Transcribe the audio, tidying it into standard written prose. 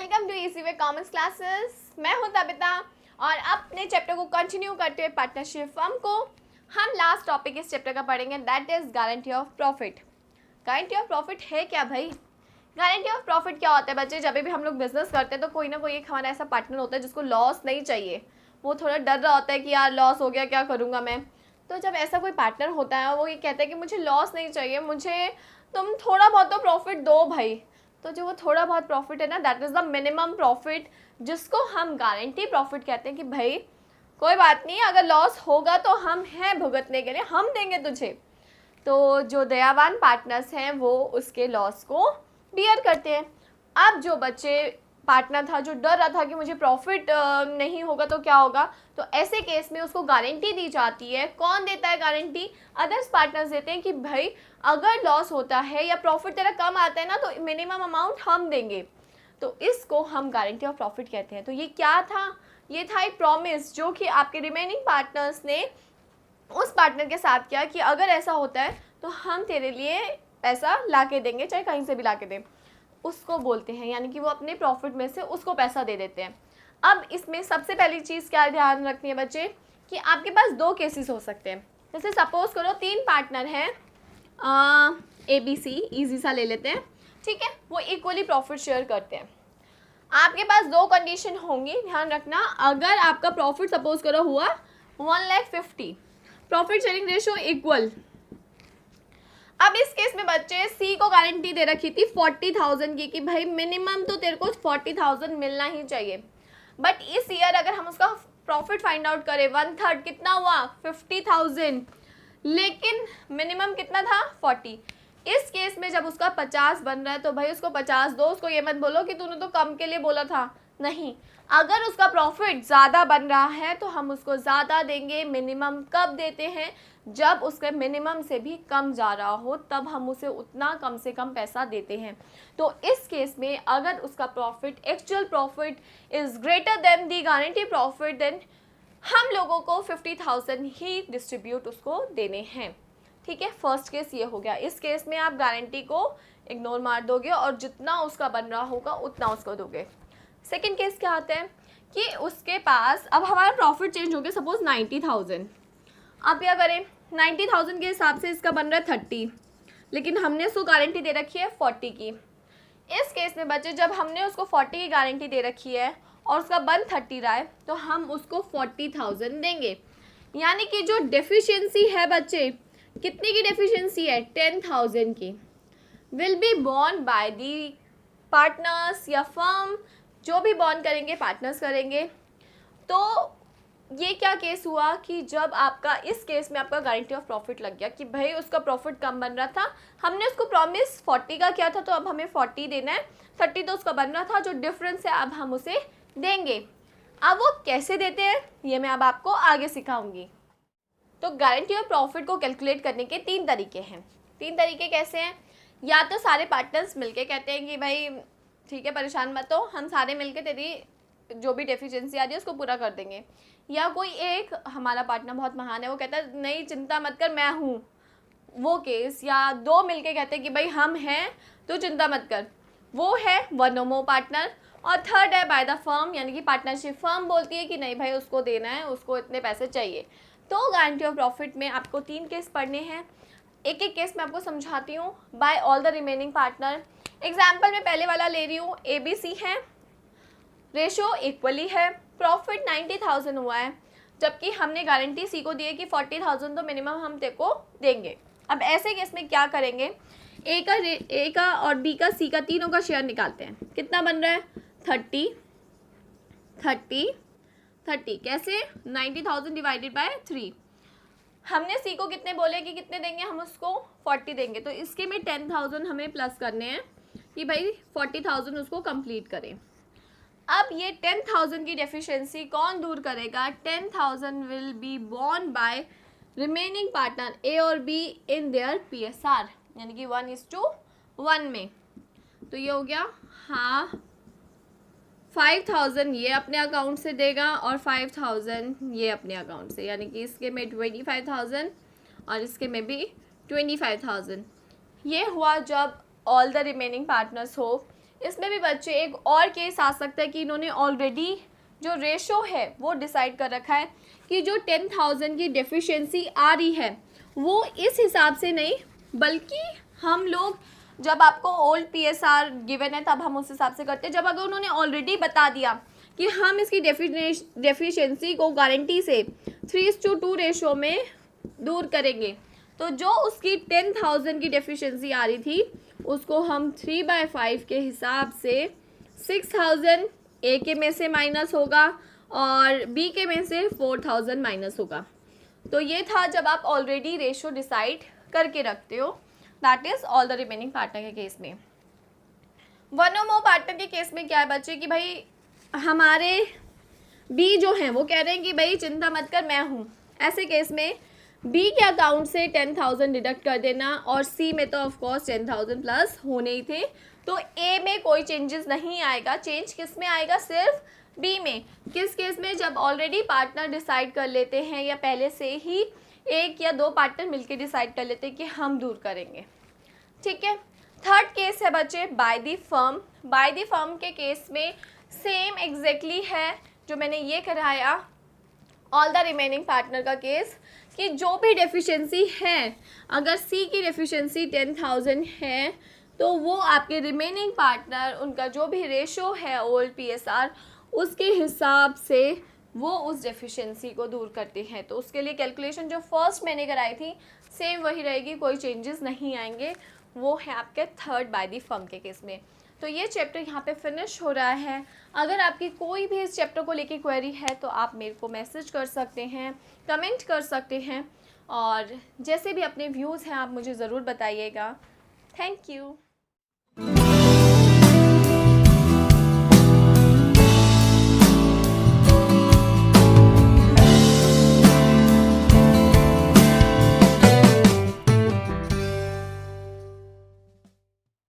Welcome to easy way commerce classes. मैं हूं Tabitha और अपने चैप्टर को कंटिन्यू करते हुए पार्टनरशिप फर्म को हम लास्ट टॉपिक इस चैप्टर का पढ़ेंगे, that is guarantee of profit. Guarantee of profit है क्या भाई? गारंटी ऑफ प्रॉफिट क्या होता है बच्चे? जब भी हम लोग बिजनेस करते हैं तो कोई ना कोई एक हमारा ऐसा पार्टनर होता है जिसको लॉस नहीं चाहिए। वो थोड़ा डर रहा होता है कि यार लॉस हो गया क्या करूँगा मैं। तो जब ऐसा कोई पार्टनर होता है वो ये कहता है कि मुझे लॉस नहीं चाहिए, मुझे तुम थोड़ा बहुत तो प्रॉफिट दो भाई। तो जो वो थोड़ा बहुत प्रॉफिट है ना, that is the minimum profit, जिसको हम गारंटी प्रॉफिट कहते हैं कि भाई कोई बात नहीं, अगर लॉस होगा तो हम हैं भुगतने के लिए, हम देंगे तुझे। तो जो दयावान पार्टनर्स हैं वो उसके लॉस को बियर करते हैं। अब जो बच्चे पार्टनर था जो डर रहा था कि मुझे प्रॉफिट नहीं होगा तो क्या होगा, तो ऐसे केस में उसको गारंटी दी जाती है। कौन देता है गारंटी? अदर्स पार्टनर्स देते हैं कि भाई अगर लॉस होता है या प्रॉफिट तेरा कम आता है ना तो मिनिमम अमाउंट हम देंगे। तो इसको हम गारंटी ऑफ प्रॉफिट कहते हैं। तो ये क्या था? ये था एक प्रॉमिस जो कि आपके रिमेनिंग पार्टनर्स ने उस पार्टनर के साथ किया कि अगर ऐसा होता है तो हम तेरे लिए पैसा ला के देंगे, चाहे कहीं से भी ला के दें। उसको बोलते हैं, यानी कि वो अपने प्रॉफिट में से उसको पैसा दे देते हैं। अब इसमें सबसे पहली चीज़ क्या ध्यान रखनी है बच्चे, कि आपके पास दो केसेस हो सकते हैं। जैसे सपोज करो 3 पार्टनर हैं, ABC, इजी सा ले लेते हैं, ठीक है। वो इक्वली प्रॉफिट शेयर करते हैं। आपके पास दो कंडीशन होंगी, ध्यान रखना। अगर आपका प्रॉफिट सपोज करो हुआ 1,50,000, प्रॉफिट शेयरिंग रेशियो इक्वल। अब इस केस में बच्चे सी को गारंटी दे रखी थी 40,000 की कि भाई मिनिमम तो तेरे को 40,000 मिलना ही चाहिए। बट इस ईयर अगर हम उसका प्रॉफिट फाइंड आउट करें 1/3 कितना हुआ 50,000, लेकिन मिनिमम कितना था 40। इस केस में जब उसका 50 बन रहा है तो भाई उसको 50 दो। उसको ये मत बोलो कि तूने तो कम के लिए बोला था, नहीं। अगर उसका प्रॉफिट ज़्यादा बन रहा है तो हम उसको ज़्यादा देंगे। मिनिमम कब देते हैं? जब उसके मिनिमम से भी कम जा रहा हो, तब हम उसे उतना कम से कम पैसा देते हैं। तो इस केस में अगर उसका profit, actual profit is greater than the guarantee profit, then हम लोगों को 50,000 ही डिस्ट्रीब्यूट उसको देने हैं, ठीक है। फर्स्ट केस ये हो गया। इस केस में आप गारंटी को इग्नोर मार दोगे और जितना उसका बन रहा होगा उतना उसको दोगे। सेकेंड केस क्या आता है कि उसके पास अब हमारा प्रॉफिट चेंज हो गया, सपोज 90,000। अब क्या करें? 90,000 के हिसाब से इसका बन रहा है 30, लेकिन हमने उसको गारंटी दे रखी है 40 की। इस केस में बच्चे जब हमने उसको 40 की गारंटी दे रखी है और उसका बन 30 रहा है तो हम उसको 40,000 देंगे। यानी कि जो डेफिशिएंसी है बच्चे, कितनी की डेफिशिएंसी है? 10,000 की। Will be born by the partners या फर्म, जो भी बॉर्न करेंगे पार्टनर्स करेंगे। तो ये क्या केस हुआ कि जब आपका इस केस में आपका गारंटी ऑफ प्रॉफिट लग गया कि भाई उसका प्रॉफिट कम बन रहा था, हमने उसको प्रॉमिस 40 का किया था तो अब हमें 40 देना है, 30 तो उसका बन रहा था, जो डिफरेंस है अब हम उसे देंगे। अब वो कैसे देते हैं ये मैं अब आपको आगे सिखाऊंगी। तो गारंटी ऑफ प्रॉफिट को कैलकुलेट करने के 3 तरीके हैं। 3 तरीके कैसे हैं? या तो सारे पार्टनर्स मिलके कहते हैं कि भाई ठीक है परेशान मत हो, हम सारे मिलके तेरी जो भी डेफिशिएंसी आ रही है उसको पूरा कर देंगे। या कोई एक हमारा पार्टनर बहुत महान है, वो कहता है नहीं चिंता मत कर मैं हूँ, वो केस। या 2 मिलके कहते हैं कि भाई हम हैं तो चिंता मत कर, वो है वन और मोर पार्टनर। और थर्ड है बाय द फर्म, यानी कि पार्टनरशिप फर्म बोलती है कि नहीं भाई उसको देना है, उसको इतने पैसे चाहिए। तो गारंटी ऑफ प्रॉफिट में आपको 3 केस पढ़ने हैं। एक एक केस मैं आपको समझाती हूँ by all the remaining partner. Example में पहले वाला ले रही हूँ, ABC है, रेशियो इक्वली है, प्रॉफिट 90,000 हुआ है, जबकि हमने गारंटी सी को दी है कि 40,000 तो मिनिमम हम तेरे को देंगे। अब ऐसे केस में क्या करेंगे? ए का और बी का, सी का, तीनों का शेयर निकालते हैं। कितना बन रहा है? 30, 30, 30। कैसे? 90,000 डिवाइडेड बाय 3। हमने सी को कितने बोले कि कितने देंगे? हम उसको 40 देंगे। तो इसके में 10,000 हमें प्लस करने हैं कि भाई 40,000 उसको कंप्लीट करें। अब ये 10,000 की डेफिशिएंसी कौन दूर करेगा? 10,000 will be born by remaining partner A और बी इन देयर PSR, यानी कि 1:1 में। तो ये हो गया, हाँ 5,000 ये अपने अकाउंट से देगा और 5,000 ये अपने अकाउंट से, यानी कि इसके में 25,000 और इसके में भी 25,000। ये हुआ जब ऑल द रिमेनिंग पार्टनर्स हो इसमें भी बच्चे एक और केस आ सकता है कि इन्होंने ऑलरेडी जो रेशो है वो डिसाइड कर रखा है कि जो 10,000 की डेफिशिएंसी आ रही है वो इस हिसाब से नहीं, बल्कि हम लोग जब आपको ओल्ड PSR गिवन है तब हम उस हिसाब से करते हैं। जब अगर उन्होंने ऑलरेडी बता दिया कि हम इसकी डेफिशिएंसी को गारंटी से 3:2 रेशो में दूर करेंगे, तो जो उसकी 10,000 की डेफिशिएंसी आ रही थी उसको हम 3/5 के हिसाब से 6,000 ए के में से माइनस होगा और बी के में से 4,000 माइनस होगा। तो ये था जब आप ऑलरेडी रेशो डिसाइड करके रखते हो, that is all the remaining partner के केस में। वन और मोर पार्टनर के केस में क्या है बच्चे कि भाई हमारे बी जो हैं वो कह रहे हैं कि भाई चिंता मत कर मैं हूँ, ऐसे केस में बी के अकाउंट से 10,000 डिडक्ट कर देना और सी में तो ऑफकोर्स 10,000 प्लस होने ही थे, तो ए में कोई चेंजेस नहीं आएगा। चेंज किस में आएगा? सिर्फ बी में। किस केस में? जब ऑलरेडी पार्टनर डिसाइड कर लेते हैं या पहले से ही एक या दो पार्टनर मिलकर डिसाइड कर लेते हैं कि हम दूर करेंगे। ठीक है। थर्ड केस है बच्चे by the firm. By the firm के केस में सेम एग्जैक्टली है जो मैंने ये कराया ऑल द रिमेनिंग पार्टनर का केस, कि जो भी डेफिशिएंसी है, अगर सी की डेफिशिएंसी 10,000 है तो वो आपके रिमेनिंग पार्टनर उनका जो भी रेशो है ओल्ड PSR उसके हिसाब से वो उस डेफिशिएंसी को दूर करते हैं। तो उसके लिए कैलकुलेशन जो फर्स्ट मैंने कराई थी सेम वही रहेगी, कोई चेंजेस नहीं आएंगे। वो है आपके थर्ड बाय द फर्म के केस में। तो ये चैप्टर यहाँ पे फिनिश हो रहा है। अगर आपकी कोई भी इस चैप्टर को लेके क्वेरी है तो आप मेरे को मैसेज कर सकते हैं, कमेंट कर सकते हैं, और जैसे भी अपने व्यूज़ हैं आप मुझे ज़रूर बताइएगा। Thank you.